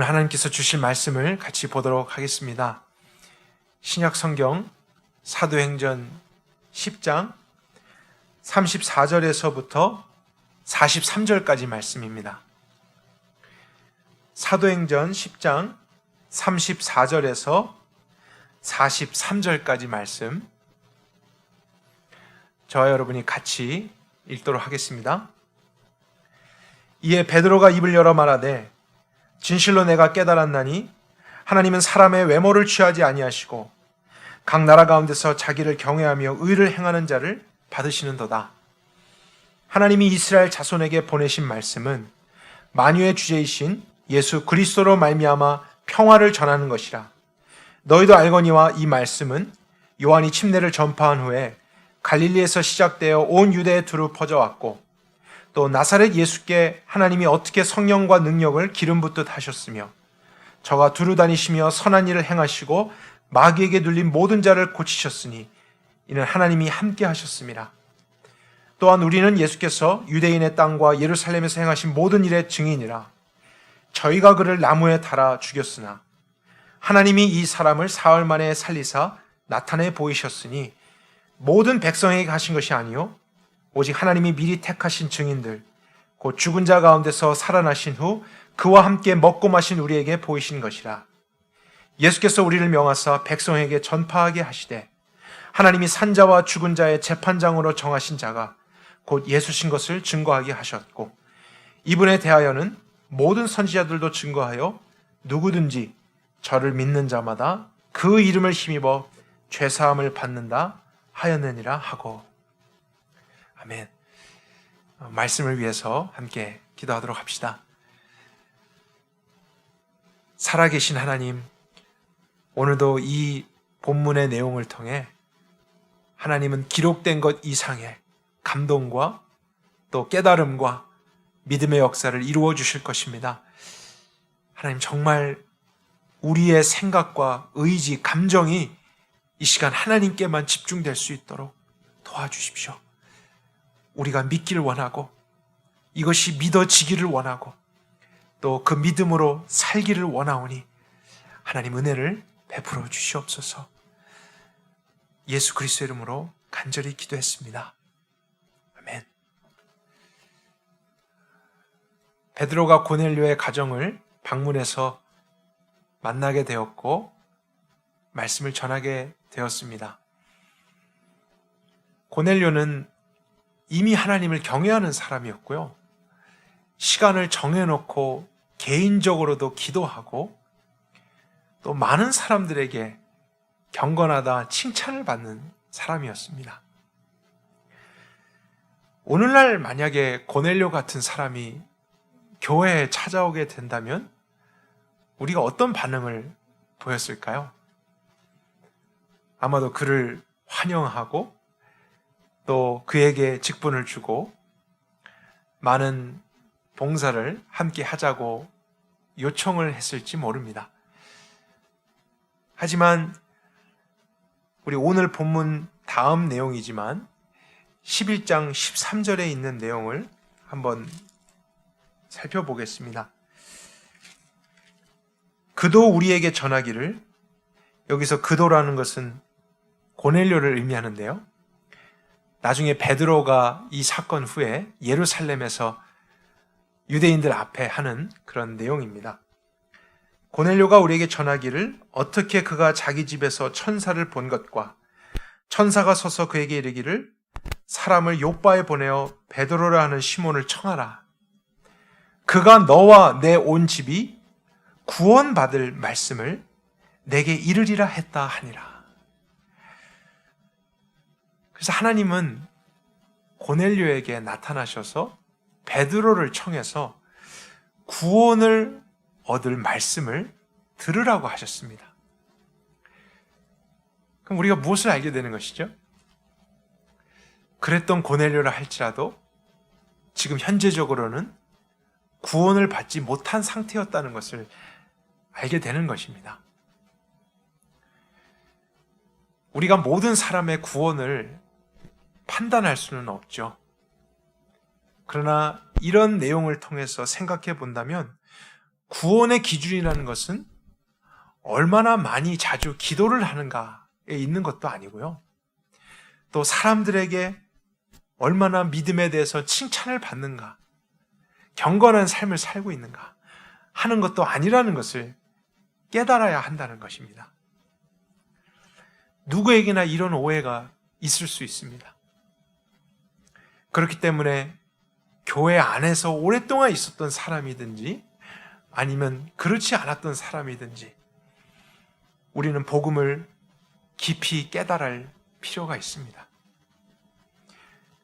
하나님께서 주실 말씀을 같이 보도록 하겠습니다. 신약 성경 사도행전 10장 34절에서부터 43절까지 말씀입니다. 사도행전 10장 34절에서 43절까지 말씀, 저와 여러분이 같이 읽도록 하겠습니다. 이에 베드로가 입을 열어 말하되 진실로 내가 깨달았나니 하나님은 사람의 외모를 취하지 아니하시고 각 나라 가운데서 자기를 경외하며 의를 행하는 자를 받으시는도다. 하나님이 이스라엘 자손에게 보내신 말씀은 만유의 주제이신 예수 그리스도로 말미암아 평화를 전하는 것이라. 너희도 알거니와 이 말씀은 요한이 침례를 전파한 후에 갈릴리에서 시작되어 온 유대에 두루 퍼져왔고 또 나사렛 예수께 하나님이 어떻게 성령과 능력을 기름 붓듯 하셨으며 저가 두루 다니시며 선한 일을 행하시고 마귀에게 눌린 모든 자를 고치셨으니 이는 하나님이 함께 하셨음이라. 또한 우리는 예수께서 유대인의 땅과 예루살렘에서 행하신 모든 일의 증인이라. 저희가 그를 나무에 달아 죽였으나 하나님이 이 사람을 사흘 만에 살리사 나타내 보이셨으니 모든 백성에게 하신 것이 아니요 오직 하나님이 미리 택하신 증인들 곧 죽은 자 가운데서 살아나신 후 그와 함께 먹고 마신 우리에게 보이신 것이라. 예수께서 우리를 명하사 백성에게 전파하게 하시되 하나님이 산자와 죽은 자의 재판장으로 정하신 자가 곧 예수신 것을 증거하게 하셨고 이분에 대하여는 모든 선지자들도 증거하여 누구든지 저를 믿는 자마다 그 이름을 힘입어 죄사함을 받는다 하였느니라 하고. 아멘. 말씀을 위해서 함께 기도하도록 합시다. 살아계신 하나님, 오늘도 이 본문의 내용을 통해 하나님은 기록된 것 이상의 감동과 또 깨달음과 믿음의 역사를 이루어 주실 것입니다. 하나님, 정말 우리의 생각과 의지, 감정이 이 시간 하나님께만 집중될 수 있도록 도와주십시오. 우리가 믿기를 원하고 이것이 믿어지기를 원하고 또 그 믿음으로 살기를 원하오니 하나님 은혜를 베풀어 주시옵소서. 예수 그리스도 이름으로 간절히 기도했습니다. 아멘. 베드로가 고넬료의 가정을 방문해서 만나게 되었고 말씀을 전하게 되었습니다. 고넬료는 이미 하나님을 경외하는 사람이었고요. 시간을 정해놓고 개인적으로도 기도하고 또 많은 사람들에게 경건하다 칭찬을 받는 사람이었습니다. 오늘날 만약에 고넬료 같은 사람이 교회에 찾아오게 된다면 우리가 어떤 반응을 보였을까요? 아마도 그를 환영하고 또 그에게 직분을 주고 많은 봉사를 함께 하자고 요청을 했을지 모릅니다. 하지만 우리 오늘 본문 다음 내용이지만 11장 13절에 있는 내용을 한번 살펴보겠습니다. 그도 우리에게 전하기를, 여기서 그도라는 것은 고넬료를 의미하는데요. 나중에 베드로가 이 사건 후에 예루살렘에서 유대인들 앞에 하는 그런 내용입니다. 고넬료가 우리에게 전하기를 어떻게 그가 자기 집에서 천사를 본 것과 천사가 서서 그에게 이르기를 사람을 요바에 보내어 베드로라 하는 시몬을 청하라. 그가 너와 내 온 집이 구원받을 말씀을 내게 이르리라 했다 하니라. 그래서 하나님은 고넬료에게 나타나셔서 베드로를 청해서 구원을 얻을 말씀을 들으라고 하셨습니다. 그럼 우리가 무엇을 알게 되는 것이죠? 그랬던 고넬료라 할지라도 지금 현재적으로는 구원을 받지 못한 상태였다는 것을 알게 되는 것입니다. 우리가 모든 사람의 구원을 판단할 수는 없죠. 그러나 이런 내용을 통해서 생각해 본다면 구원의 기준이라는 것은 얼마나 많이 자주 기도를 하는가에 있는 것도 아니고요. 또 사람들에게 얼마나 믿음에 대해서 칭찬을 받는가, 경건한 삶을 살고 있는가 하는 것도 아니라는 것을 깨달아야 한다는 것입니다. 누구에게나 이런 오해가 있을 수 있습니다. 그렇기 때문에 교회 안에서 오랫동안 있었던 사람이든지 아니면 그렇지 않았던 사람이든지 우리는 복음을 깊이 깨달을 필요가 있습니다.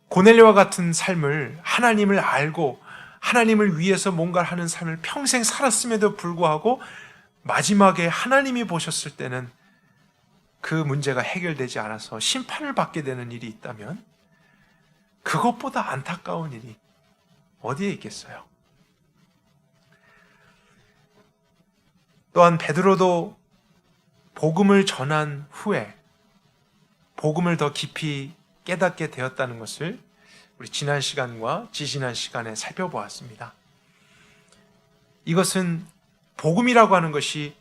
고넬료와 같은 삶을, 하나님을 알고 하나님을 위해서 뭔가를 하는 삶을 평생 살았음에도 불구하고 마지막에 하나님이 보셨을 때는 그 문제가 해결되지 않아서 심판을 받게 되는 일이 있다면 그것보다 안타까운 일이 어디에 있겠어요? 또한 베드로도 복음을 전한 후에 복음을 더 깊이 깨닫게 되었다는 것을 우리 지난 시간과 지지난 시간에 살펴보았습니다. 이것은 복음이라고 하는 것이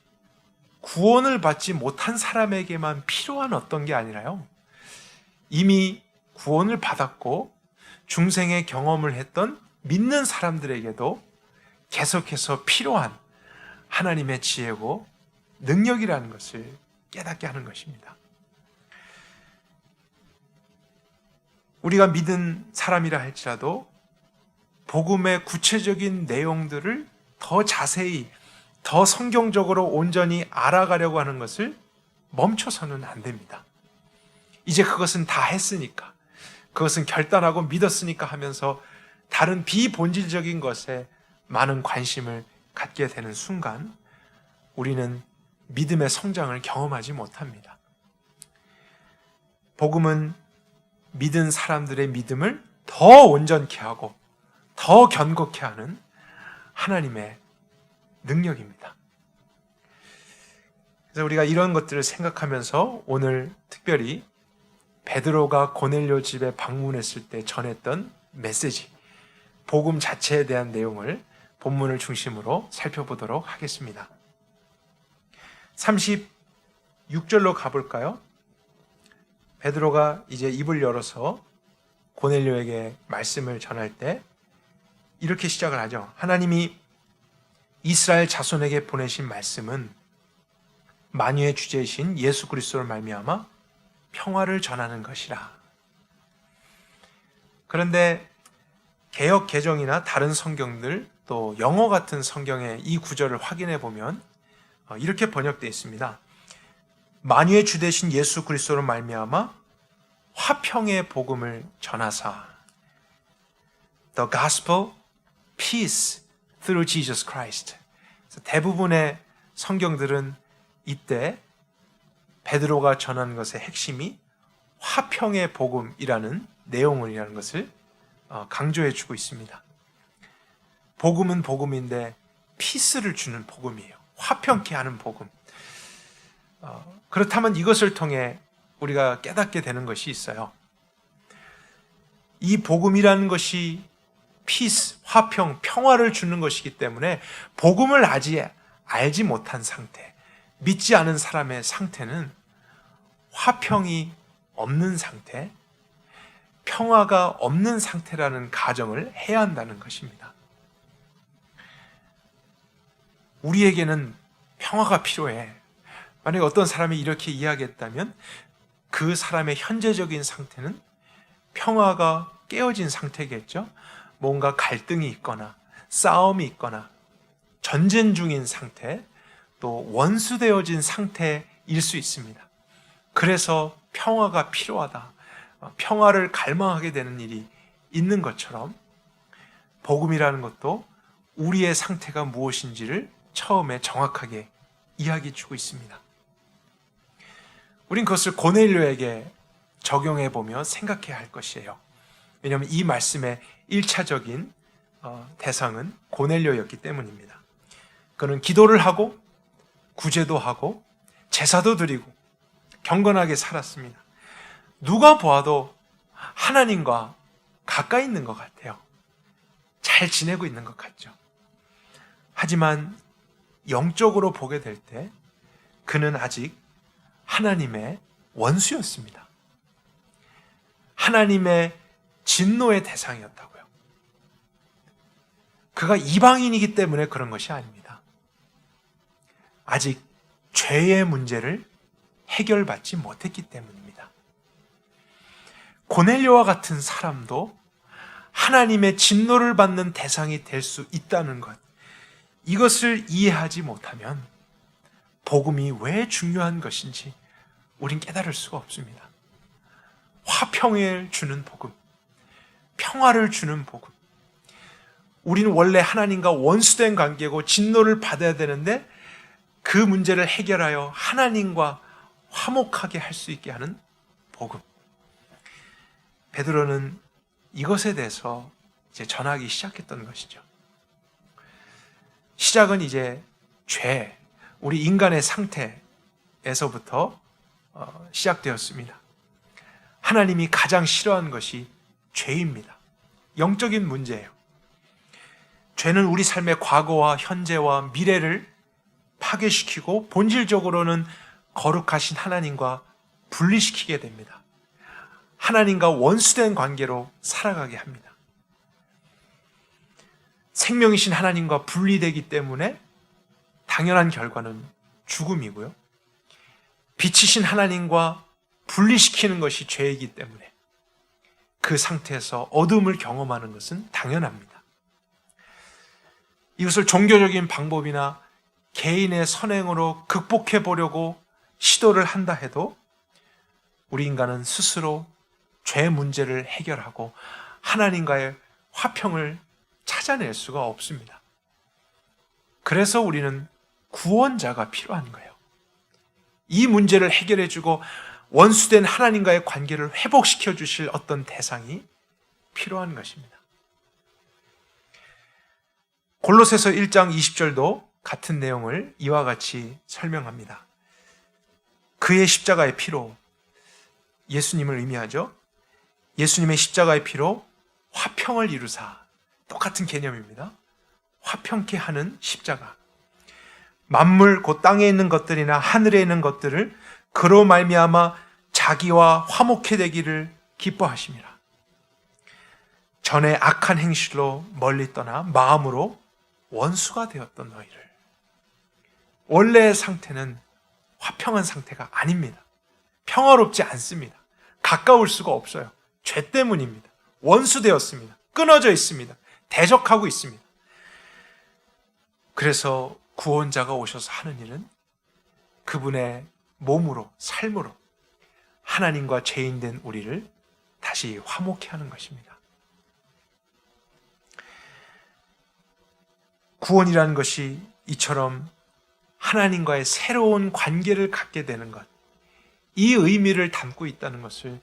구원을 받지 못한 사람에게만 필요한 어떤 게 아니라요, 이미 구원을 받았고 중생의 경험을 했던 믿는 사람들에게도 계속해서 필요한 하나님의 지혜고 능력이라는 것을 깨닫게 하는 것입니다. 우리가 믿은 사람이라 할지라도 복음의 구체적인 내용들을 더 자세히, 더 성경적으로 온전히 알아가려고 하는 것을 멈춰서는 안 됩니다. 이제 그것은 다 했으니까, 그것은 결단하고 믿었으니까 하면서 다른 비본질적인 것에 많은 관심을 갖게 되는 순간 우리는 믿음의 성장을 경험하지 못합니다. 복음은 믿은 사람들의 믿음을 더 온전케 하고 더 견고케 하는 하나님의 능력입니다. 그래서 우리가 이런 것들을 생각하면서 오늘 특별히 베드로가 고넬료 집에 방문했을 때 전했던 메시지, 복음 자체에 대한 내용을 본문을 중심으로 살펴보도록 하겠습니다. 36절로 가볼까요? 베드로가 이제 입을 열어서 고넬료에게 말씀을 전할 때 이렇게 시작을 하죠. 하나님이 이스라엘 자손에게 보내신 말씀은 만유의 주제이신 예수 그리스도를 말미암아 평화를 전하는 것이라. 그런데 개역 개정이나 다른 성경들, 또 영어 같은 성경의 이 구절을 확인해 보면 이렇게 번역되어 있습니다. 만유의 주 되신 예수 그리스도로 말미암아 화평의 복음을 전하사. The gospel, peace through Jesus Christ. 대부분의 성경들은 이때 베드로가 전한 것의 핵심이 화평의 복음이라는 내용이라는 것을 강조해 주고 있습니다. 복음은 복음인데 피스를 주는 복음이에요. 화평케 하는 복음. 그렇다면 이것을 통해 우리가 깨닫게 되는 것이 있어요. 이 복음이라는 것이 피스, 화평, 평화를 주는 것이기 때문에 복음을 아직 알지 못한 상태, 믿지 않은 사람의 상태는 화평이 없는 상태, 평화가 없는 상태라는 가정을 해야 한다는 것입니다. 우리에게는 평화가 필요해. 만약에 어떤 사람이 이렇게 이야기했다면 그 사람의 현재적인 상태는 평화가 깨어진 상태겠죠. 뭔가 갈등이 있거나 싸움이 있거나 전쟁 중인 상태, 또 원수되어진 상태일 수 있습니다. 그래서 평화가 필요하다, 평화를 갈망하게 되는 일이 있는 것처럼 복음이라는 것도 우리의 상태가 무엇인지를 처음에 정확하게 이야기해 주고 있습니다. 우린 그것을 고넬료에게 적용해 보며 생각해야 할 것이에요. 왜냐하면 이 말씀의 1차적인 대상은 고넬료였기 때문입니다. 그는 기도를 하고 구제도 하고 제사도 드리고 경건하게 살았습니다. 누가 보아도 하나님과 가까이 있는 것 같아요. 잘 지내고 있는 것 같죠. 하지만 영적으로 보게 될 때 그는 아직 하나님의 원수였습니다. 하나님의 진노의 대상이었다고요. 그가 이방인이기 때문에 그런 것이 아닙니다. 아직 죄의 문제를 해결받지 못했기 때문입니다. 고넬료와 같은 사람도 하나님의 진노를 받는 대상이 될 수 있다는 것, 이것을 이해하지 못하면 복음이 왜 중요한 것인지 우린 깨달을 수가 없습니다. 화평을 주는 복음, 평화를 주는 복음. 우리는 원래 하나님과 원수된 관계고 진노를 받아야 되는데 그 문제를 해결하여 하나님과 화목하게 할 수 있게 하는 복음. 베드로는 이것에 대해서 이제 전하기 시작했던 것이죠. 시작은 이제 죄, 우리 인간의 상태에서부터 시작되었습니다. 하나님이 가장 싫어하는 것이 죄입니다. 영적인 문제예요. 죄는 우리 삶의 과거와 현재와 미래를 파괴시키고 본질적으로는 거룩하신 하나님과 분리시키게 됩니다. 하나님과 원수된 관계로 살아가게 합니다. 생명이신 하나님과 분리되기 때문에 당연한 결과는 죽음이고요. 빛이신 하나님과 분리시키는 것이 죄이기 때문에 그 상태에서 어둠을 경험하는 것은 당연합니다. 이것을 종교적인 방법이나 개인의 선행으로 극복해 보려고 시도를 한다 해도 우리 인간은 스스로 죄 문제를 해결하고 하나님과의 화평을 찾아낼 수가 없습니다. 그래서 우리는 구원자가 필요한 거예요. 이 문제를 해결해 주고 원수된 하나님과의 관계를 회복시켜 주실 어떤 대상이 필요한 것입니다. 골로새서 1장 20절도 같은 내용을 이와 같이 설명합니다. 그의 십자가의 피로, 예수님을 의미하죠. 예수님의 십자가의 피로 화평을 이루사, 똑같은 개념입니다. 화평케 하는 십자가. 만물 곧 땅에 있는 것들이나 하늘에 있는 것들을 그로 말미암아 자기와 화목해 되기를 기뻐하심이라. 전에 악한 행실로 멀리 떠나 마음으로 원수가 되었던 너희를. 원래의 상태는 화평한 상태가 아닙니다. 평화롭지 않습니다. 가까울 수가 없어요. 죄 때문입니다. 원수되었습니다. 끊어져 있습니다. 대적하고 있습니다. 그래서 구원자가 오셔서 하는 일은 그분의 몸으로, 삶으로 하나님과 죄인된 우리를 다시 화목케 하는 것입니다. 구원이라는 것이 이처럼 하나님과의 새로운 관계를 갖게 되는 것, 이 의미를 담고 있다는 것을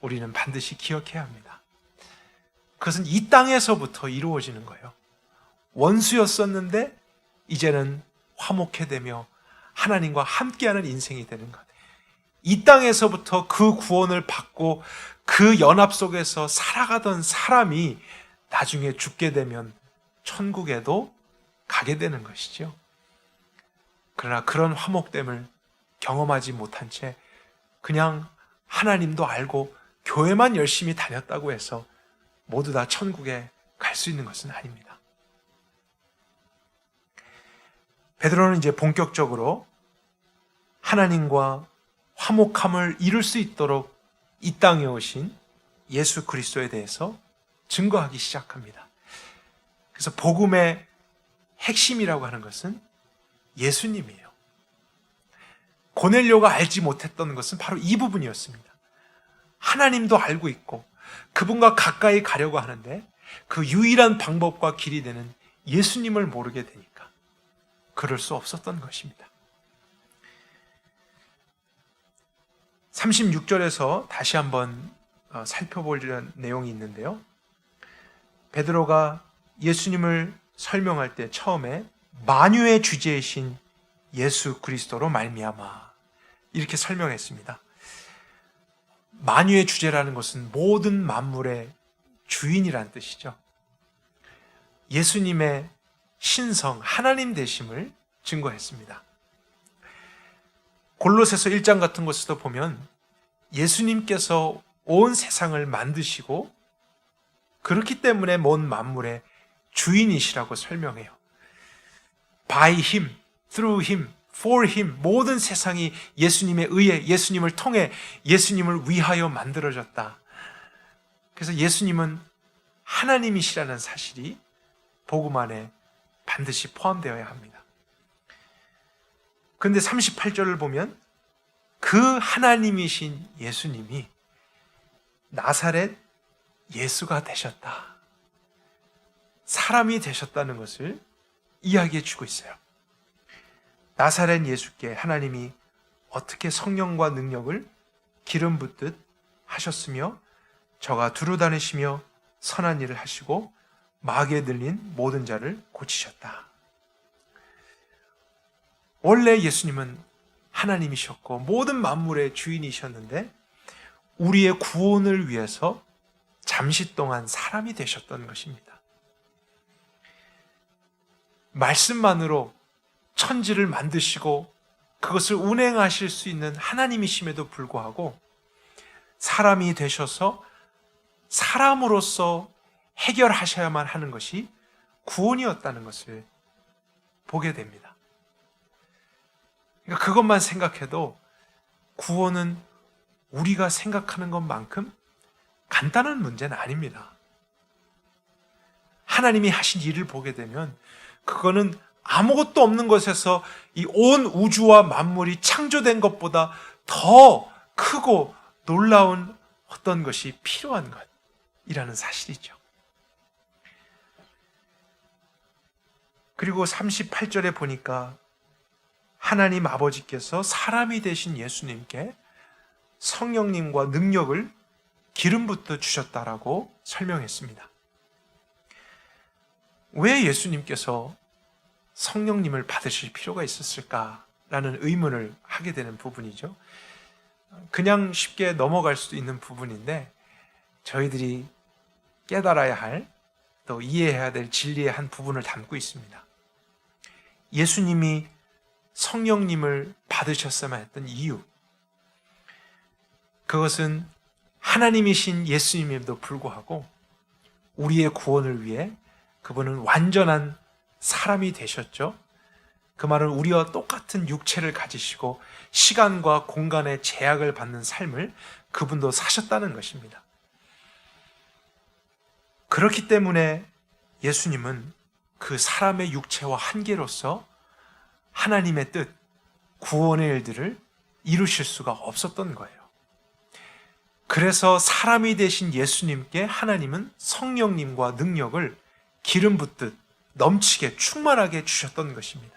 우리는 반드시 기억해야 합니다. 그것은 이 땅에서부터 이루어지는 거예요. 원수였었는데 이제는 화목해 되며 하나님과 함께하는 인생이 되는 것. 이 땅에서부터 그 구원을 받고 그 연합 속에서 살아가던 사람이 나중에 죽게 되면 천국에도 가게 되는 것이죠. 그러나 그런 화목됨을 경험하지 못한 채 그냥 하나님도 알고 교회만 열심히 다녔다고 해서 모두 다 천국에 갈 수 있는 것은 아닙니다. 베드로는 이제 본격적으로 하나님과 화목함을 이룰 수 있도록 이 땅에 오신 예수 그리스도에 대해서 증거하기 시작합니다. 그래서 복음의 핵심이라고 하는 것은 예수님이에요. 고넬료가 알지 못했던 것은 바로 이 부분이었습니다. 하나님도 알고 있고 그분과 가까이 가려고 하는데 그 유일한 방법과 길이 되는 예수님을 모르게 되니까 그럴 수 없었던 것입니다. 36절에서 다시 한번 살펴볼 내용이 있는데요. 베드로가 예수님을 설명할 때 처음에 만유의 주제이신 예수 그리스도로 말미암아 이렇게 설명했습니다. 만유의 주제라는 것은 모든 만물의 주인이란 뜻이죠. 예수님의 신성, 하나님 되심을 증거했습니다. 골로새서 1장 같은 곳에도 보면 예수님께서 온 세상을 만드시고 그렇기 때문에 모든 만물의 주인이시라고 설명해요. By Him, through Him, for Him, 모든 세상이 예수님에 의해, 예수님을 통해, 예수님을 위하여 만들어졌다. 그래서 예수님은 하나님이시라는 사실이 복음 안에 반드시 포함되어야 합니다. 그런데 38절을 보면 그 하나님이신 예수님이 나사렛 예수가 되셨다. 사람이 되셨다는 것을 이야기해 주고 있어요. 나사렛 예수께 하나님이 어떻게 성령과 능력을 기름 붓듯 하셨으며 저가 두루 다니시며 선한 일을 하시고 마귀에 들린 모든 자를 고치셨다. 원래 예수님은 하나님이셨고 모든 만물의 주인이셨는데 우리의 구원을 위해서 잠시 동안 사람이 되셨던 것입니다. 말씀만으로 천지를 만드시고 그것을 운행하실 수 있는 하나님이심에도 불구하고 사람이 되셔서 사람으로서 해결하셔야만 하는 것이 구원이었다는 것을 보게 됩니다. 그러니까 그것만 생각해도 구원은 우리가 생각하는 것만큼 간단한 문제는 아닙니다. 하나님이 하신 일을 보게 되면 그거는 아무것도 없는 것에서 이 온 우주와 만물이 창조된 것보다 더 크고 놀라운 어떤 것이 필요한 것이라는 사실이죠. 그리고 38절에 보니까 하나님 아버지께서 사람이 되신 예수님께 성령님과 능력을 기름 붓듯 주셨다라고 설명했습니다. 왜 예수님께서 성령님을 받으실 필요가 있었을까라는 의문을 하게 되는 부분이죠. 그냥 쉽게 넘어갈 수도 있는 부분인데 저희들이 깨달아야 할, 또 이해해야 될 진리의 한 부분을 담고 있습니다. 예수님이 성령님을 받으셨어야만 했던 이유, 그것은 하나님이신 예수님임에도 불구하고 우리의 구원을 위해 그분은 완전한 사람이 되셨죠. 그 말은 우리와 똑같은 육체를 가지시고 시간과 공간의 제약을 받는 삶을 그분도 사셨다는 것입니다. 그렇기 때문에 예수님은 그 사람의 육체와 한계로서 하나님의 뜻, 구원의 일들을 이루실 수가 없었던 거예요. 그래서 사람이 되신 예수님께 하나님은 성령님과 능력을 기름 붓듯 넘치게 충만하게 주셨던 것입니다.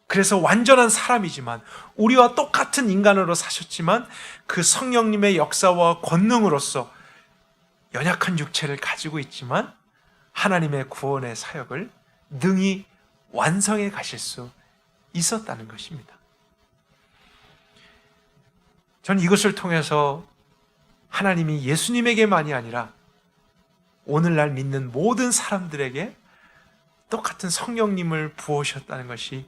그래서 완전한 사람이지만 우리와 똑같은 인간으로 사셨지만 그 성령님의 역사와 권능으로서 연약한 육체를 가지고 있지만 하나님의 구원의 사역을 능히 완성해 가실 수 있었다는 것입니다. 저는 이것을 통해서 하나님이 예수님에게만이 아니라 오늘날 믿는 모든 사람들에게 똑같은 성령님을 부으셨다는 것이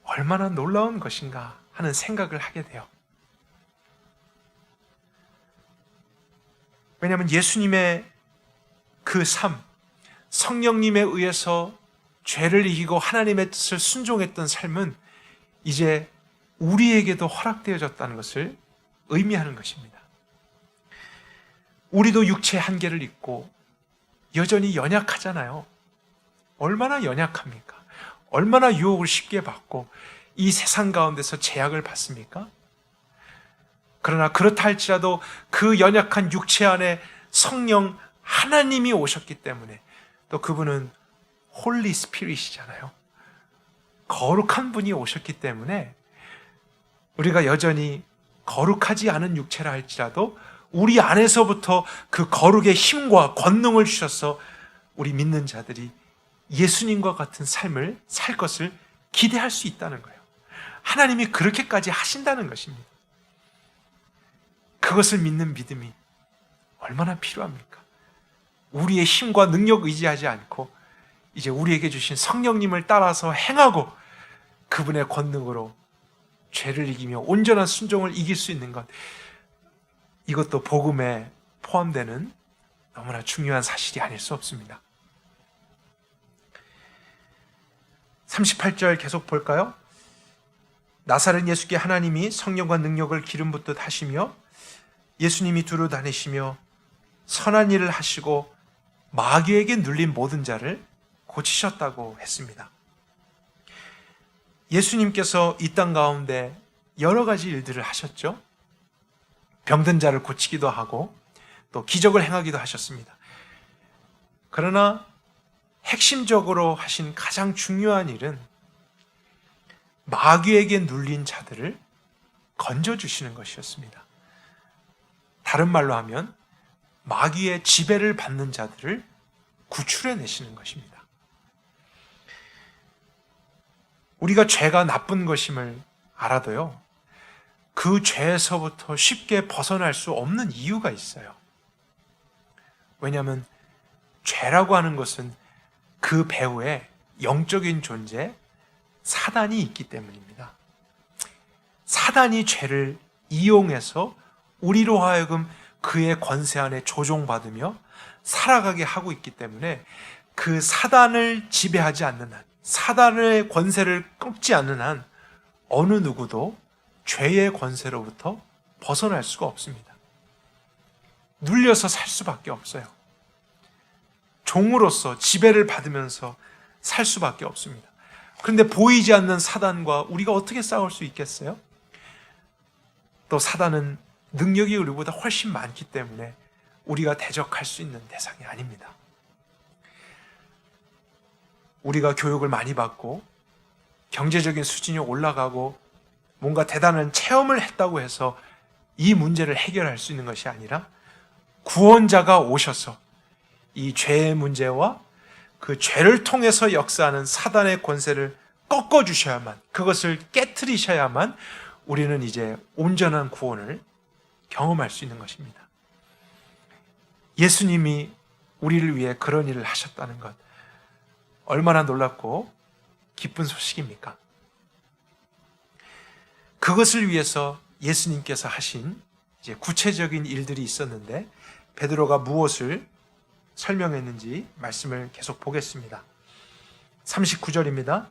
얼마나 놀라운 것인가 하는 생각을 하게 돼요. 왜냐하면 예수님의 그 삶, 성령님에 의해서 죄를 이기고 하나님의 뜻을 순종했던 삶은 이제 우리에게도 허락되어졌다는 것을 의미하는 것입니다. 우리도 육체의 한계를 잊고 여전히 연약하잖아요. 얼마나 연약합니까? 얼마나 유혹을 쉽게 받고 이 세상 가운데서 제약을 받습니까? 그러나 그렇다 할지라도 그 연약한 육체 안에 성령 하나님이 오셨기 때문에 또 그분은 홀리 스피릿이잖아요. 거룩한 분이 오셨기 때문에 우리가 여전히 거룩하지 않은 육체라 할지라도 우리 안에서부터 그 거룩의 힘과 권능을 주셔서 우리 믿는 자들이 예수님과 같은 삶을 살 것을 기대할 수 있다는 거예요. 하나님이 그렇게까지 하신다는 것입니다. 그것을 믿는 믿음이 얼마나 필요합니까? 우리의 힘과 능력 의지하지 않고 이제 우리에게 주신 성령님을 따라서 행하고 그분의 권능으로 죄를 이기며 온전한 순종을 이길 수 있는 것, 이것도 복음에 포함되는 너무나 중요한 사실이 아닐 수 없습니다. 38절 계속 볼까요? 나사렛 예수께 하나님이 성령과 능력을 기름 붓듯 하시며 예수님이 두루 다니시며 선한 일을 하시고 마귀에게 눌린 모든 자를 고치셨다고 했습니다. 예수님께서 이 땅 가운데 여러 가지 일들을 하셨죠. 병든 자를 고치기도 하고 또 기적을 행하기도 하셨습니다. 그러나 핵심적으로 하신 가장 중요한 일은 마귀에게 눌린 자들을 건져주시는 것이었습니다. 다른 말로 하면 마귀의 지배를 받는 자들을 구출해내시는 것입니다. 우리가 죄가 나쁜 것임을 알아도요, 그 죄에서부터 쉽게 벗어날 수 없는 이유가 있어요. 왜냐하면 죄라고 하는 것은 그 배후에 영적인 존재, 사단이 있기 때문입니다. 사단이 죄를 이용해서 우리로 하여금 그의 권세 안에 조종받으며 살아가게 하고 있기 때문에 그 사단을 지배하지 않는 한, 사단의 권세를 꺾지 않는 한 어느 누구도 죄의 권세로부터 벗어날 수가 없습니다. 눌려서 살 수밖에 없어요. 종으로서 지배를 받으면서 살 수밖에 없습니다. 그런데 보이지 않는 사단과 우리가 어떻게 싸울 수 있겠어요? 또 사단은 능력이 우리보다 훨씬 많기 때문에 우리가 대적할 수 있는 대상이 아닙니다. 우리가 교육을 많이 받고 경제적인 수준이 올라가고 뭔가 대단한 체험을 했다고 해서 이 문제를 해결할 수 있는 것이 아니라 구원자가 오셔서 이 죄의 문제와 그 죄를 통해서 역사하는 사단의 권세를 꺾어주셔야만, 그것을 깨트리셔야만 우리는 이제 온전한 구원을 경험할 수 있는 것입니다. 예수님이 우리를 위해 그런 일을 하셨다는 것, 얼마나 놀랍고 기쁜 소식입니까? 그것을 위해서 예수님께서 하신 이제 구체적인 일들이 있었는데 베드로가 무엇을 설명했는지 말씀을 계속 보겠습니다. 39절입니다.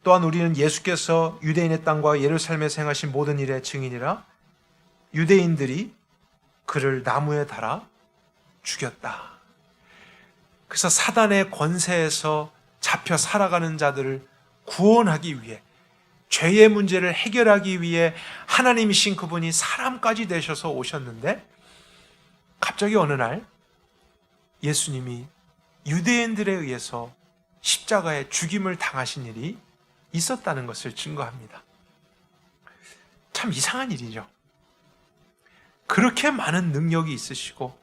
또한 우리는 예수께서 유대인의 땅과 예루살렘에서 행하신 모든 일의 증인이라 유대인들이 그를 나무에 달아 죽였다. 그래서 사단의 권세에서 잡혀 살아가는 자들을 구원하기 위해, 죄의 문제를 해결하기 위해 하나님이신 그분이 사람까지 되셔서 오셨는데 갑자기 어느 날 예수님이 유대인들에 의해서 십자가에 죽임을 당하신 일이 있었다는 것을 증거합니다. 참 이상한 일이죠. 그렇게 많은 능력이 있으시고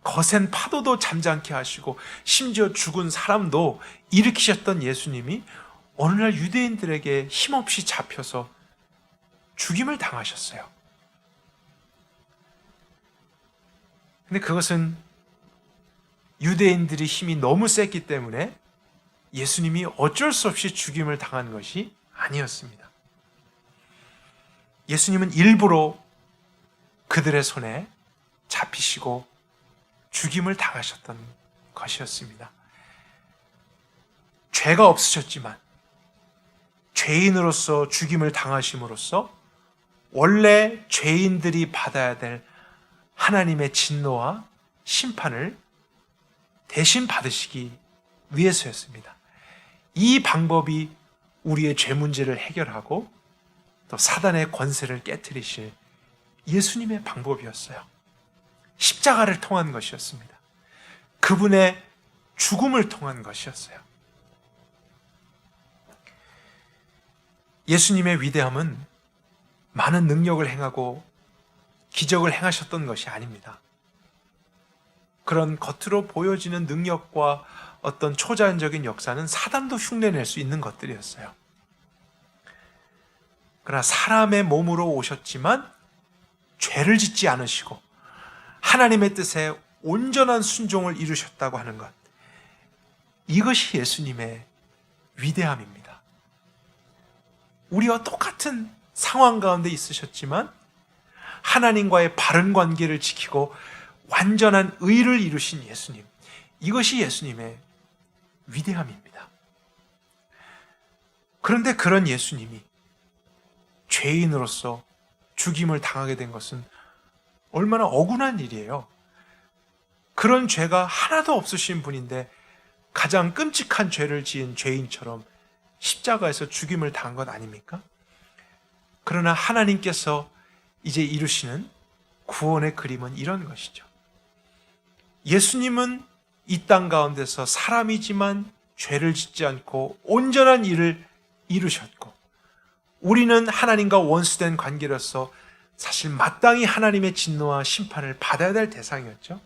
거센 파도도 잠잠케 하시고 심지어 죽은 사람도 일으키셨던 예수님이 어느 날 유대인들에게 힘없이 잡혀서 죽임을 당하셨어요. 근데 그것은 유대인들의 힘이 너무 셌기 때문에 예수님이 어쩔 수 없이 죽임을 당한 것이 아니었습니다. 예수님은 일부러 그들의 손에 잡히시고 죽임을 당하셨던 것이었습니다. 죄가 없으셨지만 죄인으로서 죽임을 당하심으로써 원래 죄인들이 받아야 될 하나님의 진노와 심판을 대신 받으시기 위해서였습니다. 이 방법이 우리의 죄 문제를 해결하고 또 사단의 권세를 깨트리실 예수님의 방법이었어요. 십자가를 통한 것이었습니다. 그분의 죽음을 통한 것이었어요. 예수님의 위대함은 많은 능력을 행하고 기적을 행하셨던 것이 아닙니다. 그런 겉으로 보여지는 능력과 어떤 초자연적인 역사는 사단도 흉내낼 수 있는 것들이었어요. 그러나 사람의 몸으로 오셨지만 죄를 짓지 않으시고 하나님의 뜻에 온전한 순종을 이루셨다고 하는 것, 이것이 예수님의 위대함입니다. 우리와 똑같은 상황 가운데 있으셨지만 하나님과의 바른 관계를 지키고 완전한 의를 이루신 예수님, 이것이 예수님의 위대함입니다. 그런데 그런 예수님이 죄인으로서 죽임을 당하게 된 것은 얼마나 억울한 일이에요. 그런 죄가 하나도 없으신 분인데 가장 끔찍한 죄를 지은 죄인처럼 십자가에서 죽임을 당한 것 아닙니까? 그러나 하나님께서 이제 이루시는 구원의 그림은 이런 것이죠. 예수님은 이 땅 가운데서 사람이지만 죄를 짓지 않고 온전한 일을 이루셨고, 우리는 하나님과 원수된 관계로서 사실 마땅히 하나님의 진노와 심판을 받아야 될 대상이었죠.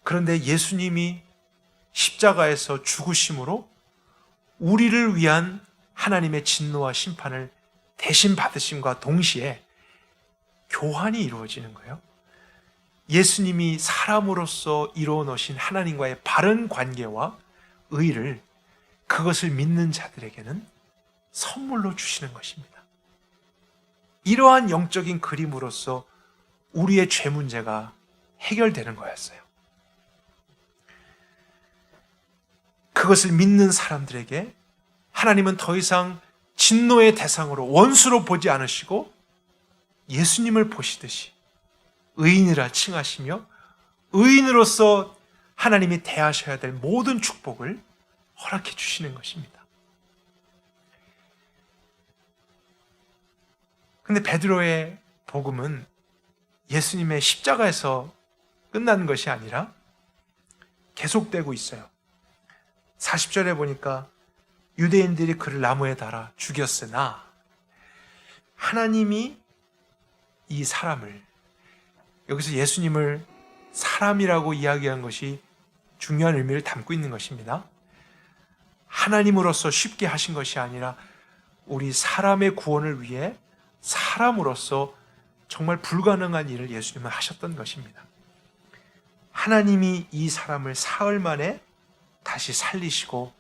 그런데 예수님이 십자가에서 죽으심으로 우리를 위한 하나님의 진노와 심판을 대신 받으심과 동시에 교환이 이루어지는 거예요. 예수님이 사람으로서 이루어 놓으신 하나님과의 바른 관계와 의를, 그것을 믿는 자들에게는 선물로 주시는 것입니다. 이러한 영적인 그림으로써 우리의 죄 문제가 해결되는 거였어요. 그것을 믿는 사람들에게 하나님은 더 이상 진노의 대상으로, 원수로 보지 않으시고 예수님을 보시듯이 의인이라 칭하시며 의인으로서 하나님이 대하셔야 될 모든 축복을 허락해 주시는 것입니다. 근데 베드로의 복음은 예수님의 십자가에서 끝나는 것이 아니라 계속되고 있어요. 40절에 보니까 유대인들이 그를 나무에 달아 죽였으나 하나님이 이 사람을, 여기서 예수님을 사람이라고 이야기한 것이 중요한 의미를 담고 있는 것입니다. 하나님으로서 쉽게 하신 것이 아니라 우리 사람의 구원을 위해 사람으로서 정말 불가능한 일을 예수님은 하셨던 것입니다. 하나님이 이 사람을 사흘 만에 다시 살리시고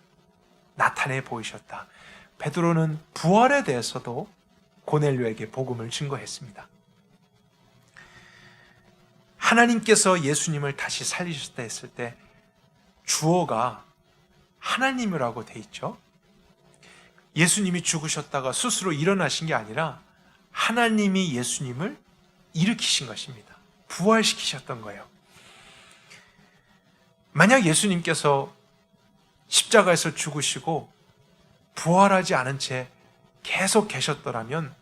나타내 보이셨다. 베드로는 부활에 대해서도 고넬료에게 복음을 증거했습니다. 하나님께서 예수님을 다시 살리셨다 했을 때 주어가 하나님이라고 돼 있죠. 예수님이 죽으셨다가 스스로 일어나신 게 아니라 하나님이 예수님을 일으키신 것입니다. 부활시키셨던 거예요. 만약 예수님께서 십자가에서 죽으시고 부활하지 않은 채 계속 계셨더라면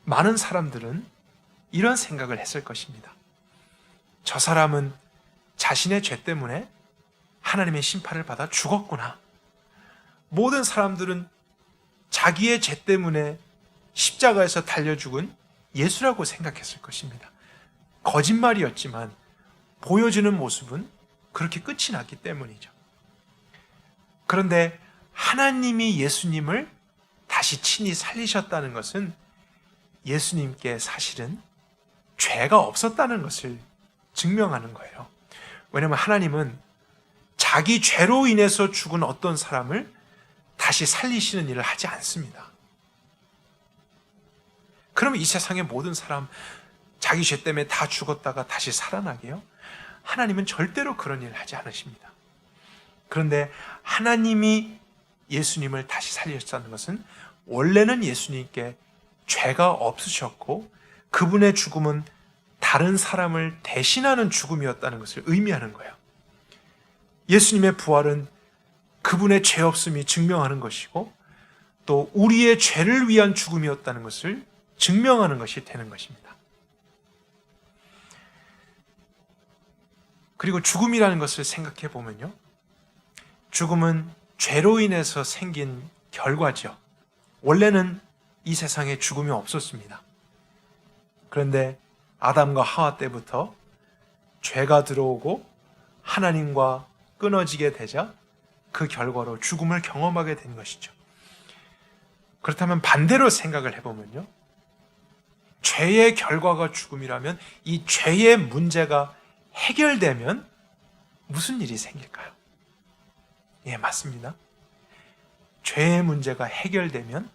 많은 사람들은 이런 생각을 했을 것입니다. 저 사람은 자신의 죄 때문에 하나님의 심판을 받아 죽었구나. 모든 사람들은 자기의 죄 때문에 십자가에서 달려 죽은 예수라고 생각했을 것입니다. 거짓말이었지만 보여주는 모습은 그렇게 끝이 났기 때문이죠. 그런데 하나님이 예수님을 다시 친히 살리셨다는 것은 예수님께 사실은 죄가 없었다는 것을 증명하는 거예요. 왜냐하면 하나님은 자기 죄로 인해서 죽은 어떤 사람을 다시 살리시는 일을 하지 않습니다. 그러면 이 세상의 모든 사람 자기 죄 때문에 다 죽었다가 다시 살아나게요? 하나님은 절대로 그런 일을 하지 않으십니다. 그런데 하나님이 예수님을 다시 살리셨다는 것은 원래는 예수님께 죄가 없으셨고 그분의 죽음은 다른 사람을 대신하는 죽음이었다는 것을 의미하는 거예요. 예수님의 부활은 그분의 죄 없음이 증명하는 것이고 또 우리의 죄를 위한 죽음이었다는 것을 증명하는 것이 되는 것입니다. 그리고 죽음이라는 것을 생각해 보면요, 죽음은 죄로 인해서 생긴 결과죠. 원래는 이 세상에 죽음이 없었습니다. 그런데 아담과 하와 때부터 죄가 들어오고 하나님과 끊어지게 되자 그 결과로 죽음을 경험하게 된 것이죠. 그렇다면 반대로 생각을 해보면요, 죄의 결과가 죽음이라면 이 죄의 문제가 해결되면 무슨 일이 생길까요? 예, 맞습니다. 죄의 문제가 해결되면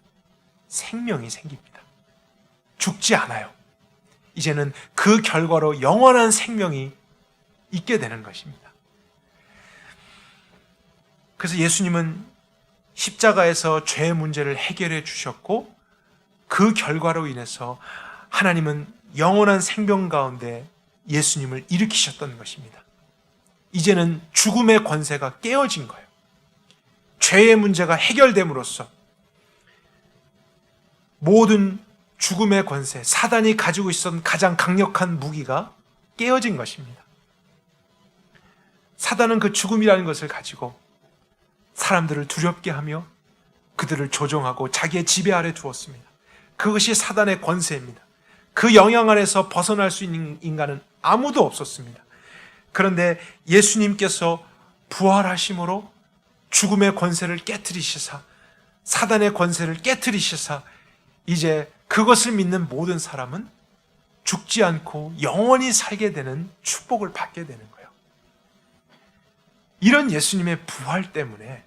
생명이 생깁니다. 죽지 않아요. 이제는 그 결과로 영원한 생명이 있게 되는 것입니다. 그래서 예수님은 십자가에서 죄의 문제를 해결해 주셨고, 그 결과로 인해서 하나님은 영원한 생명 가운데 예수님을 일으키셨던 것입니다. 이제는 죽음의 권세가 깨어진 거예요. 죄의 문제가 해결됨으로써 모든 죽음의 권세, 사단이 가지고 있었던 가장 강력한 무기가 깨어진 것입니다. 사단은 그 죽음이라는 것을 가지고 사람들을 두렵게 하며 그들을 조종하고 자기의 지배 아래 두었습니다. 그것이 사단의 권세입니다. 그 영향 아래서 벗어날 수 있는 인간은 아무도 없었습니다. 그런데 예수님께서 부활하심으로 죽음의 권세를 깨트리시사, 사단의 권세를 깨트리시사, 이제 그것을 믿는 모든 사람은 죽지 않고 영원히 살게 되는 축복을 받게 되는 거예요. 이런 예수님의 부활 때문에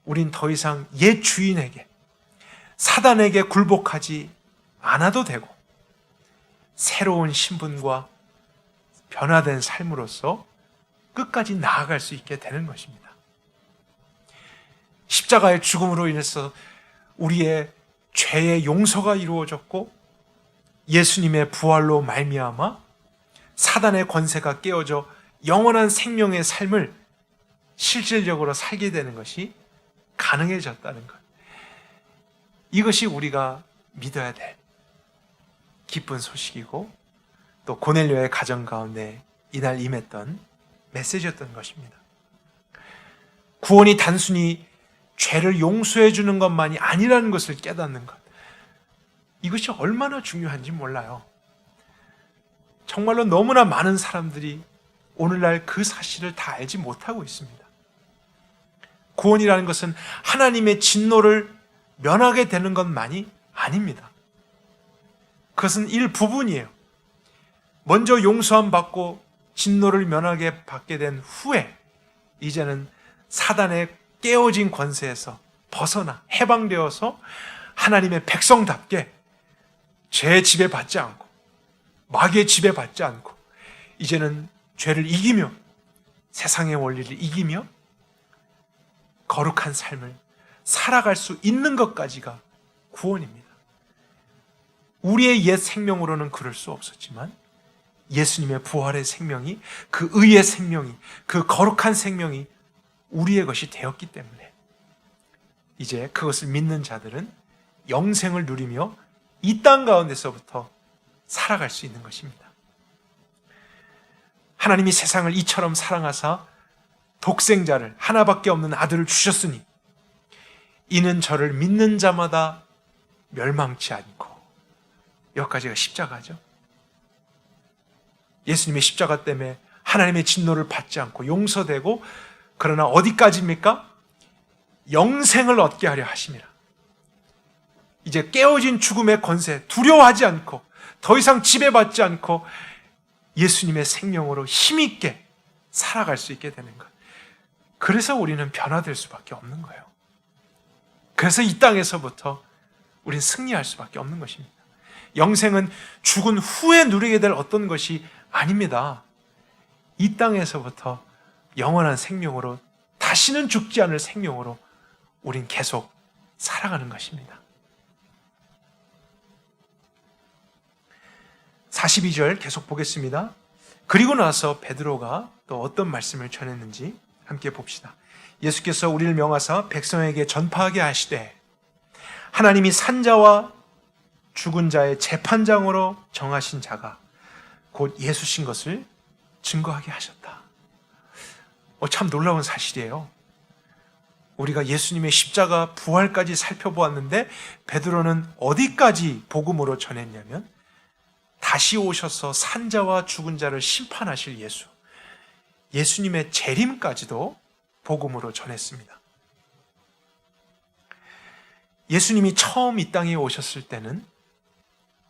우린 더 이상 옛 주인에게, 사단에게 굴복하지 않아도 되고 새로운 신분과 변화된 삶으로서 끝까지 나아갈 수 있게 되는 것입니다. 십자가의 죽음으로 인해서 우리의 죄의 용서가 이루어졌고, 예수님의 부활로 말미암아 사단의 권세가 깨어져 영원한 생명의 삶을 실질적으로 살게 되는 것이 가능해졌다는 것. 이것이 우리가 믿어야 될 기쁜 소식이고, 또 고넬료의 가정 가운데 이날 임했던 메시지였던 것입니다. 구원이 단순히 죄를 용서해 주는 것만이 아니라는 것을 깨닫는 것, 이것이 얼마나 중요한지 몰라요. 정말로 너무나 많은 사람들이 오늘날 그 사실을 다 알지 못하고 있습니다. 구원이라는 것은 하나님의 진노를 면하게 되는 것만이 아닙니다. 그것은 일부분이에요. 먼저 용서함 받고 진노를 면하게 받게 된 후에 이제는 사단의 깨어진 권세에서 벗어나 해방되어서 하나님의 백성답게 죄의 지배받지 않고 마귀의 지배받지 않고 이제는 죄를 이기며 세상의 원리를 이기며 거룩한 삶을 살아갈 수 있는 것까지가 구원입니다. 우리의 옛 생명으로는 그럴 수 없었지만 예수님의 부활의 생명이, 그 의의 생명이, 그 거룩한 생명이 우리의 것이 되었기 때문에 이제 그것을 믿는 자들은 영생을 누리며 이 땅 가운데서부터 살아갈 수 있는 것입니다. 하나님이 세상을 이처럼 사랑하사 독생자를, 하나밖에 없는 아들을 주셨으니 이는 저를 믿는 자마다 멸망치 않고, 여기까지가 십자가죠. 예수님의 십자가 때문에 하나님의 진노를 받지 않고 용서되고, 그러나 어디까지입니까? 영생을 얻게 하려 하심이라. 이제 깨어진 죽음의 권세, 두려워하지 않고 더 이상 지배받지 않고 예수님의 생명으로 힘있게 살아갈 수 있게 되는 것. 그래서 우리는 변화될 수밖에 없는 거예요. 그래서 이 땅에서부터 우리는 승리할 수밖에 없는 것입니다. 영생은 죽은 후에 누리게 될 어떤 것이 아닙니다. 이 땅에서부터 영원한 생명으로, 다시는 죽지 않을 생명으로 우린 계속 살아가는 것입니다. 42절 계속 보겠습니다. 그리고 나서 베드로가 또 어떤 말씀을 전했는지 함께 봅시다. 예수께서 우리를 명하사 백성에게 전파하게 하시되 하나님이 산자와 죽은 자의 재판장으로 정하신 자가 곧 예수신 것을 증거하게 하셨다. 참 놀라운 사실이에요. 우리가 예수님의 십자가 부활까지 살펴보았는데 베드로는 어디까지 복음으로 전했냐면 다시 오셔서 산자와 죽은 자를 심판하실 예수, 예수님의 재림까지도 복음으로 전했습니다. 예수님이 처음 이 땅에 오셨을 때는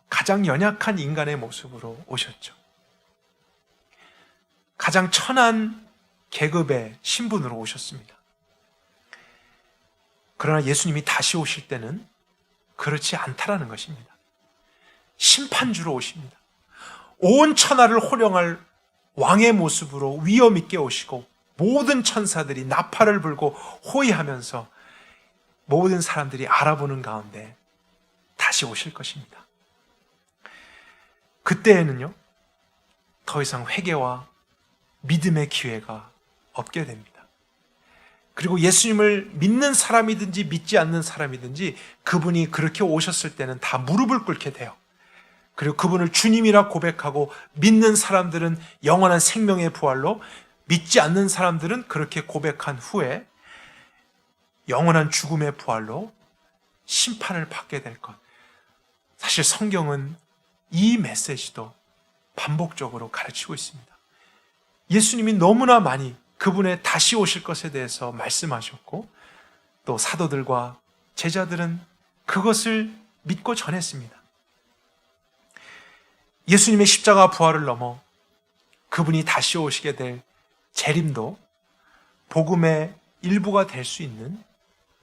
가장 연약한 인간의 모습으로 오셨죠. 가장 천한 계급의 신분으로 오셨습니다. 그러나 예수님이 다시 오실 때는 그렇지 않다라는 것입니다. 심판주로 오십니다. 온 천하를 호령할 왕의 모습으로 위엄 있게 오시고 모든 천사들이 나팔을 불고 호위하면서 모든 사람들이 알아보는 가운데 다시 오실 것입니다. 그때에는요, 더 이상 회개와 믿음의 기회가 없게 됩니다. 그리고 예수님을 믿는 사람이든지 믿지 않는 사람이든지 그분이 그렇게 오셨을 때는 다 무릎을 꿇게 돼요. 그리고 그분을 주님이라 고백하고 믿는 사람들은 영원한 생명의 부활로, 믿지 않는 사람들은 그렇게 고백한 후에 영원한 죽음의 부활로 심판을 받게 될 것. 사실 성경은 이 메시지도 반복적으로 가르치고 있습니다. 예수님이 너무나 많이 그분의 다시 오실 것에 대해서 말씀하셨고, 또 사도들과 제자들은 그것을 믿고 전했습니다. 예수님의 십자가 부활을 넘어 그분이 다시 오시게 될 재림도 복음의 일부가 될 수 있는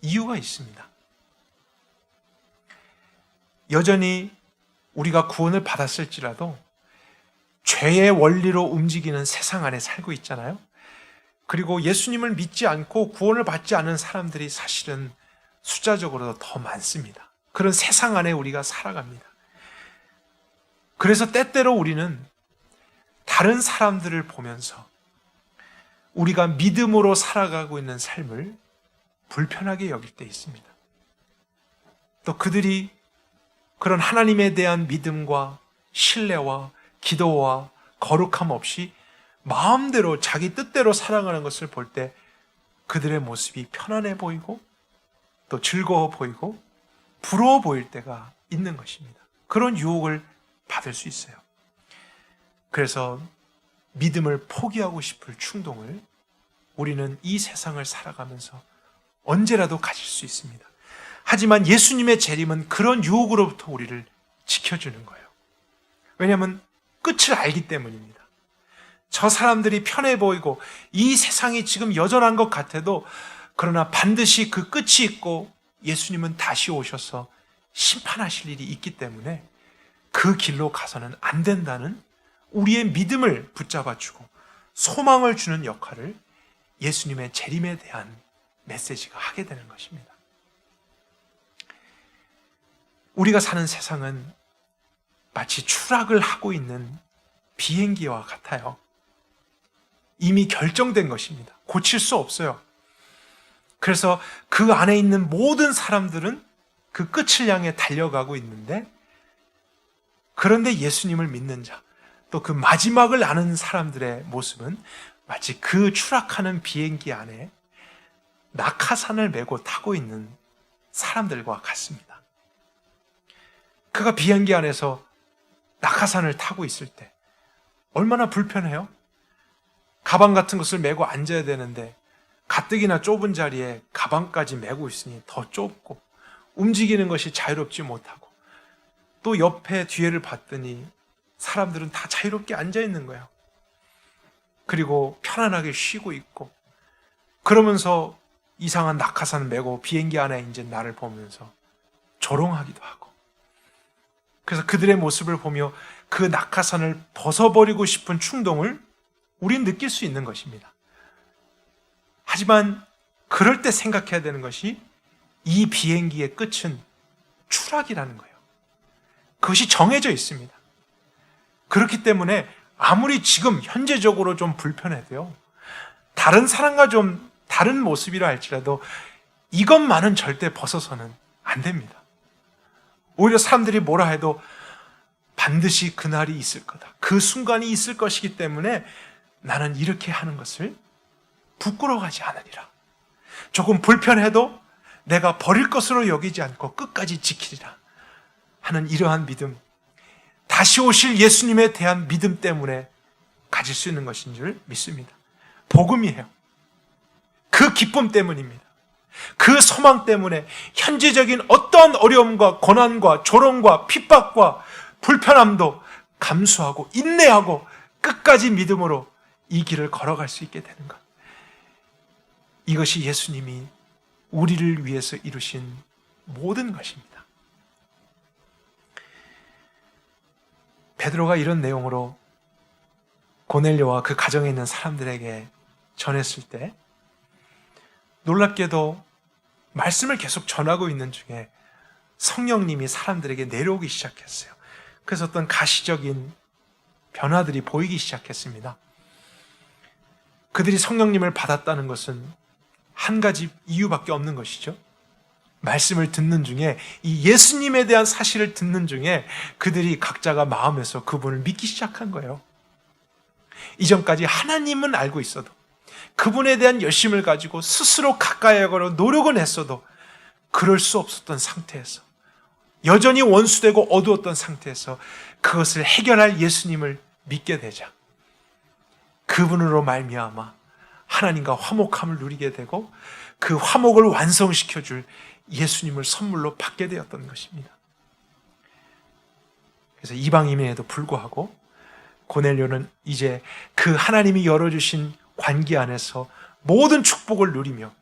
이유가 있습니다. 여전히 우리가 구원을 받았을지라도 죄의 원리로 움직이는 세상 안에 살고 있잖아요. 그리고 예수님을 믿지 않고 구원을 받지 않은 사람들이 사실은 숫자적으로 더 많습니다. 그런 세상 안에 우리가 살아갑니다. 그래서 때때로 우리는 다른 사람들을 보면서 우리가 믿음으로 살아가고 있는 삶을 불편하게 여길 때 있습니다. 또 그들이 그런 하나님에 대한 믿음과 신뢰와 기도와 거룩함 없이 마음대로 자기 뜻대로 살아가는 것을 볼 때 그들의 모습이 편안해 보이고 또 즐거워 보이고 부러워 보일 때가 있는 것입니다. 그런 유혹을 받을 수 있어요. 그래서 믿음을 포기하고 싶을 충동을 우리는 이 세상을 살아가면서 언제라도 가질 수 있습니다. 하지만 예수님의 재림은 그런 유혹으로부터 우리를 지켜주는 거예요. 왜냐하면 끝을 알기 때문입니다. 저 사람들이 편해 보이고 이 세상이 지금 여전한 것 같아도 그러나 반드시 그 끝이 있고 예수님은 다시 오셔서 심판하실 일이 있기 때문에 그 길로 가서는 안 된다는 우리의 믿음을 붙잡아주고 소망을 주는 역할을 예수님의 재림에 대한 메시지가 하게 되는 것입니다. 우리가 사는 세상은 마치 추락을 하고 있는 비행기와 같아요. 이미 결정된 것입니다. 고칠 수 없어요. 그래서 그 안에 있는 모든 사람들은 그 끝을 향해 달려가고 있는데, 그런데 예수님을 믿는 자, 또 그 마지막을 아는 사람들의 모습은 마치 그 추락하는 비행기 안에 낙하산을 메고 타고 있는 사람들과 같습니다. 그가 비행기 안에서 낙하산을 타고 있을 때 얼마나 불편해요? 가방 같은 것을 메고 앉아야 되는데 가뜩이나 좁은 자리에 가방까지 메고 있으니 더 좁고 움직이는 것이 자유롭지 못하고, 또 옆에 뒤에를 봤더니 사람들은 다 자유롭게 앉아 있는 거예요. 그리고 편안하게 쉬고 있고, 그러면서 이상한 낙하산 메고 비행기 안에 이제 나를 보면서 조롱하기도 하고, 그래서 그들의 모습을 보며 그 낙하산을 벗어버리고 싶은 충동을 우린 느낄 수 있는 것입니다. 하지만 그럴 때 생각해야 되는 것이 이 비행기의 끝은 추락이라는 거예요. 그것이 정해져 있습니다. 그렇기 때문에 아무리 지금 현재적으로 좀 불편해도요, 다른 사람과 좀 다른 모습이라 할지라도 이것만은 절대 벗어서는 안 됩니다. 오히려 사람들이 뭐라 해도 반드시 그날이 있을 거다, 그 순간이 있을 것이기 때문에 나는 이렇게 하는 것을 부끄러워하지 않으리라. 조금 불편해도 내가 버릴 것으로 여기지 않고 끝까지 지키리라 하는 이러한 믿음, 다시 오실 예수님에 대한 믿음 때문에 가질 수 있는 것인 줄 믿습니다. 복음이에요. 그 기쁨 때문입니다. 그 소망 때문에 현재적인 어떤 어려움과 고난과 조롱과 핍박과 불편함도 감수하고 인내하고 끝까지 믿음으로 이 길을 걸어갈 수 있게 되는 것. 이것이 예수님이 우리를 위해서 이루신 모든 것입니다. 베드로가 이런 내용으로 고넬료와 그 가정에 있는 사람들에게 전했을 때 놀랍게도 말씀을 계속 전하고 있는 중에 성령님이 사람들에게 내려오기 시작했어요. 그래서 어떤 가시적인 변화들이 보이기 시작했습니다. 그들이 성령님을 받았다는 것은 한 가지 이유밖에 없는 것이죠. 말씀을 듣는 중에, 이 예수님에 대한 사실을 듣는 중에 그들이 각자가 마음에서 그분을 믿기 시작한 거예요. 이전까지 하나님은 알고 있어도, 그분에 대한 열심을 가지고 스스로 가까이 하려고 노력은 했어도 그럴 수 없었던 상태에서, 여전히 원수되고 어두웠던 상태에서 그것을 해결할 예수님을 믿게 되자 그분으로 말미암아 하나님과 화목함을 누리게 되고 그 화목을 완성시켜줄 예수님을 선물로 받게 되었던 것입니다. 그래서 이방인에도 불구하고 고넬료는 이제 그 하나님이 열어주신 관계 안에서 모든 축복을 누리며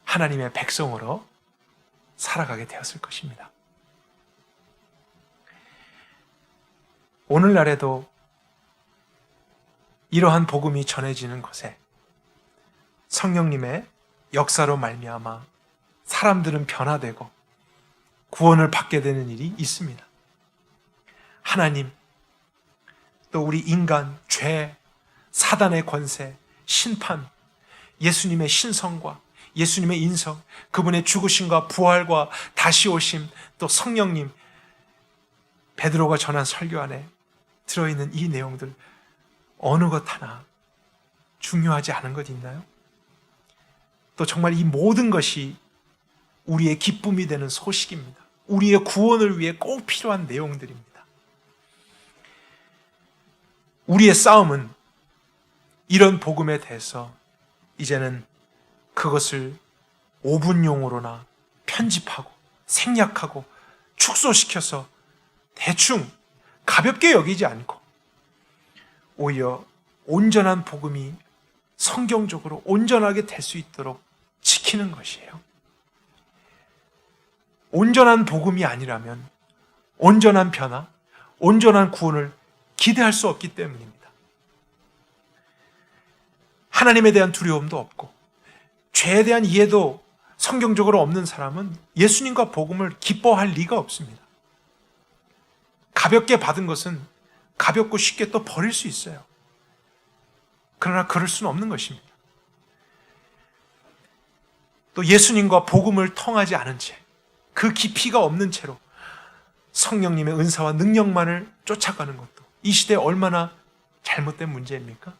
하나님의 백성으로 살아가게 되었을 것입니다. 오늘날에도 이러한 복음이 전해지는 곳에 성령님의 역사로 말미암아 사람들은 변화되고 구원을 받게 되는 일이 있습니다. 하나님, 또 우리 인간, 죄, 사단의 권세, 심판, 예수님의 신성과 예수님의 인성, 그분의 죽으심과 부활과 다시 오심, 또 성령님, 베드로가 전한 설교 안에 들어있는 이 내용들 어느 것 하나 중요하지 않은 것 있나요? 또 정말 이 모든 것이 우리의 기쁨이 되는 소식입니다. 우리의 구원을 위해 꼭 필요한 내용들입니다. 우리의 싸움은 이런 복음에 대해서 이제는 그것을 5분용으로나 편집하고 생략하고 축소시켜서 대충 가볍게 여기지 않고 오히려 온전한 복음이 성경적으로 온전하게 될 수 있도록 지키는 것이에요. 온전한 복음이 아니라면 온전한 변화, 온전한 구원을 기대할 수 없기 때문입니다. 하나님에 대한 두려움도 없고 죄에 대한 이해도 성경적으로 없는 사람은 예수님과 복음을 기뻐할 리가 없습니다. 가볍게 받은 것은 가볍고 쉽게 또 버릴 수 있어요. 그러나 그럴 수는 없는 것입니다. 또 예수님과 복음을 통하지 않은 채, 그 깊이가 없는 채로 성령님의 은사와 능력만을 쫓아가는 것도 이 시대에 얼마나 잘못된 문제입니까?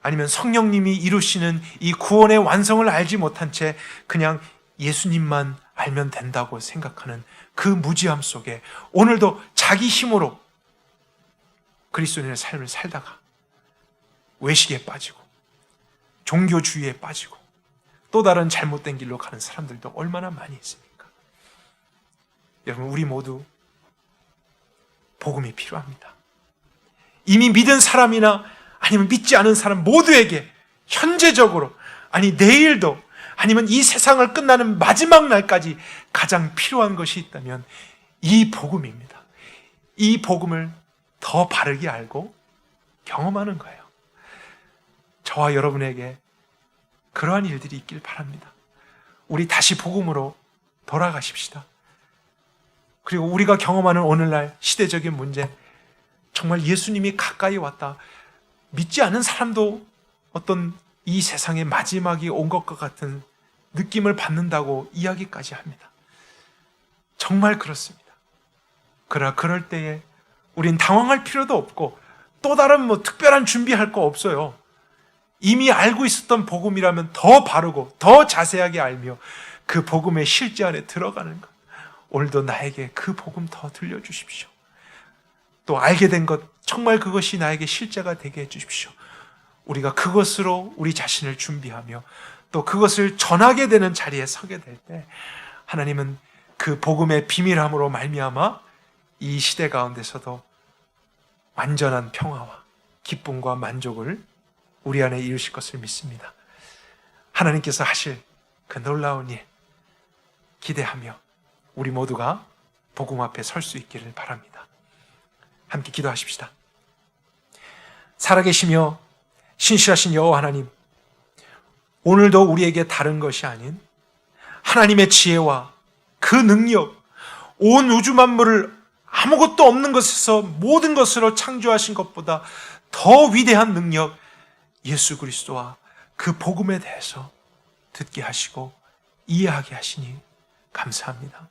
아니면 성령님이 이루시는 이 구원의 완성을 알지 못한 채 그냥 예수님만 알면 된다고 생각하는 그 무지함 속에 오늘도 자기 힘으로 그리스도인의 삶을 살다가 외식에 빠지고 종교주의에 빠지고 또 다른 잘못된 길로 가는 사람들도 얼마나 많이 있습니까? 여러분, 우리 모두 복음이 필요합니다. 이미 믿은 사람이나 아니면 믿지 않은 사람 모두에게 현재적으로, 아니 내일도, 아니면 이 세상을 끝나는 마지막 날까지 가장 필요한 것이 있다면 이 복음입니다. 이 복음을 더 바르게 알고 경험하는 거예요. 저와 여러분에게 그러한 일들이 있길 바랍니다. 우리 다시 복음으로 돌아가십시다. 그리고 우리가 경험하는 오늘날 시대적인 문제, 정말 예수님이 가까이 왔다, 믿지 않는 사람도 어떤 이 세상의 마지막이 온 것과 같은 느낌을 받는다고 이야기까지 합니다. 정말 그렇습니다. 그러나 그럴 때에 우린 당황할 필요도 없고 또 다른 특별한 준비할 거 없어요. 이미 알고 있었던 복음이라면 더 바르고 더 자세하게 알며 그 복음의 실제 안에 들어가는 것. 오늘도 나에게 그 복음 더 들려주십시오. 또 알게 된 것, 정말 그것이 나에게 실제가 되게 해주십시오. 우리가 그것으로 우리 자신을 준비하며 또 그것을 전하게 되는 자리에 서게 될 때 하나님은 그 복음의 비밀함으로 말미암아 이 시대 가운데서도 완전한 평화와 기쁨과 만족을 우리 안에 이루실 것을 믿습니다. 하나님께서 하실 그 놀라운 일 기대하며 우리 모두가 복음 앞에 설 수 있기를 바랍니다. 함께 기도하십시다. 살아계시며 신실하신 여호와 하나님, 오늘도 우리에게 다른 것이 아닌 하나님의 지혜와 그 능력, 온 우주 만물을 아무것도 없는 것에서 모든 것으로 창조하신 것보다 더 위대한 능력, 예수 그리스도와 그 복음에 대해서 듣게 하시고 이해하게 하시니 감사합니다.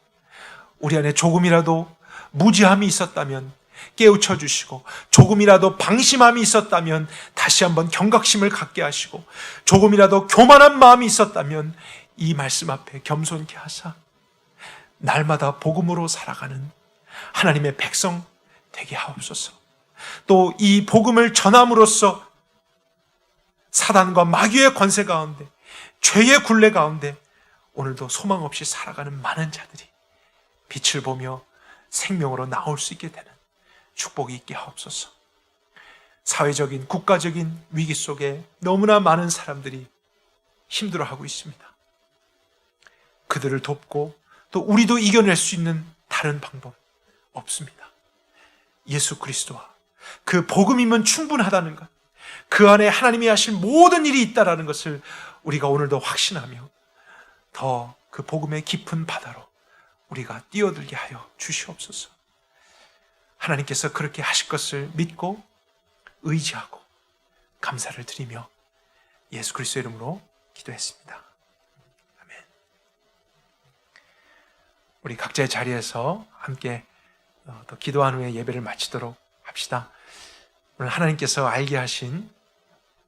우리 안에 조금이라도 무지함이 있었다면 깨우쳐 주시고, 조금이라도 방심함이 있었다면 다시 한번 경각심을 갖게 하시고, 조금이라도 교만한 마음이 있었다면 이 말씀 앞에 겸손케 하사 날마다 복음으로 살아가는 하나님의 백성 되게 하옵소서. 또 이 복음을 전함으로써 사단과 마귀의 권세 가운데, 죄의 굴레 가운데 오늘도 소망 없이 살아가는 많은 자들이 빛을 보며 생명으로 나올 수 있게 되는 축복이 있게 하옵소서. 사회적인, 국가적인 위기 속에 너무나 많은 사람들이 힘들어하고 있습니다. 그들을 돕고 또 우리도 이겨낼 수 있는 다른 방법 없습니다. 예수 그리스도와 그 복음이면 충분하다는 것, 그 안에 하나님이 하실 모든 일이 있다는 것을 우리가 오늘도 확신하며 더 그 복음의 깊은 바다로 우리가 뛰어들게 하여 주시옵소서. 하나님께서 그렇게 하실 것을 믿고 의지하고 감사를 드리며 예수 그리스도의 이름으로 기도했습니다. 아멘. 우리 각자의 자리에서 함께 또 기도한 후에 예배를 마치도록 합시다. 오늘 하나님께서 알게 하신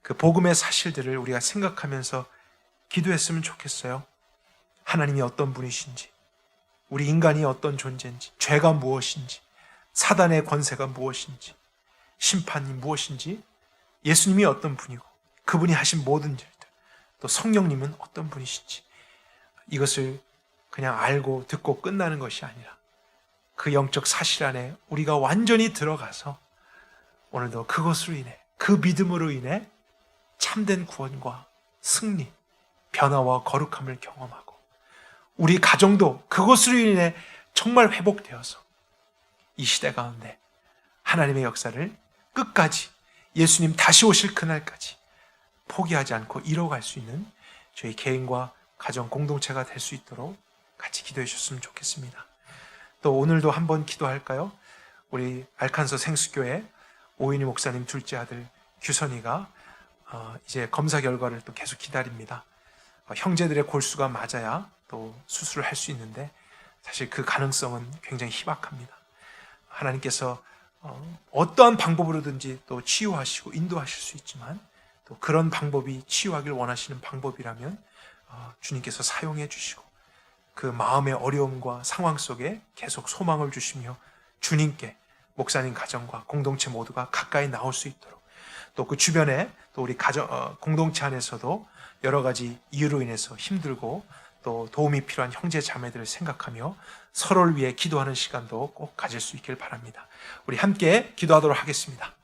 그 복음의 사실들을 우리가 생각하면서 기도했으면 좋겠어요. 하나님이 어떤 분이신지, 우리 인간이 어떤 존재인지, 죄가 무엇인지, 사단의 권세가 무엇인지, 심판이 무엇인지, 예수님이 어떤 분이고 그분이 하신 모든 일들, 또 성령님은 어떤 분이신지, 이것을 그냥 알고 듣고 끝나는 것이 아니라 그 영적 사실 안에 우리가 완전히 들어가서 오늘도 그것으로 인해, 그 믿음으로 인해 참된 구원과 승리, 변화와 거룩함을 경험하고 우리 가정도 그것으로 인해 정말 회복되어서 이 시대 가운데 하나님의 역사를 끝까지, 예수님 다시 오실 그날까지 포기하지 않고 이뤄갈 수 있는 저희 개인과 가정 공동체가 될 수 있도록 같이 기도해 주셨으면 좋겠습니다. 또 오늘도 한번 기도할까요? 우리 알칸소 생수교회 오인희 목사님 둘째 아들 규선이가 이제 검사 결과를 또 계속 기다립니다. 형제들의 골수가 맞아야 또 수술을 할 수 있는데 사실 그 가능성은 굉장히 희박합니다. 하나님께서 어떠한 방법으로든지 또 치유하시고 인도하실 수 있지만, 또 그런 방법이 치유하길 원하시는 방법이라면 주님께서 사용해 주시고 그 마음의 어려움과 상황 속에 계속 소망을 주시며 주님께 목사님 가정과 공동체 모두가 가까이 나올 수 있도록, 또 그 주변에 또 우리 가정 공동체 안에서도 여러 가지 이유로 인해서 힘들고 또 도움이 필요한 형제 자매들을 생각하며 서로를 위해 기도하는 시간도 꼭 가질 수 있길 바랍니다. 우리 함께 기도하도록 하겠습니다.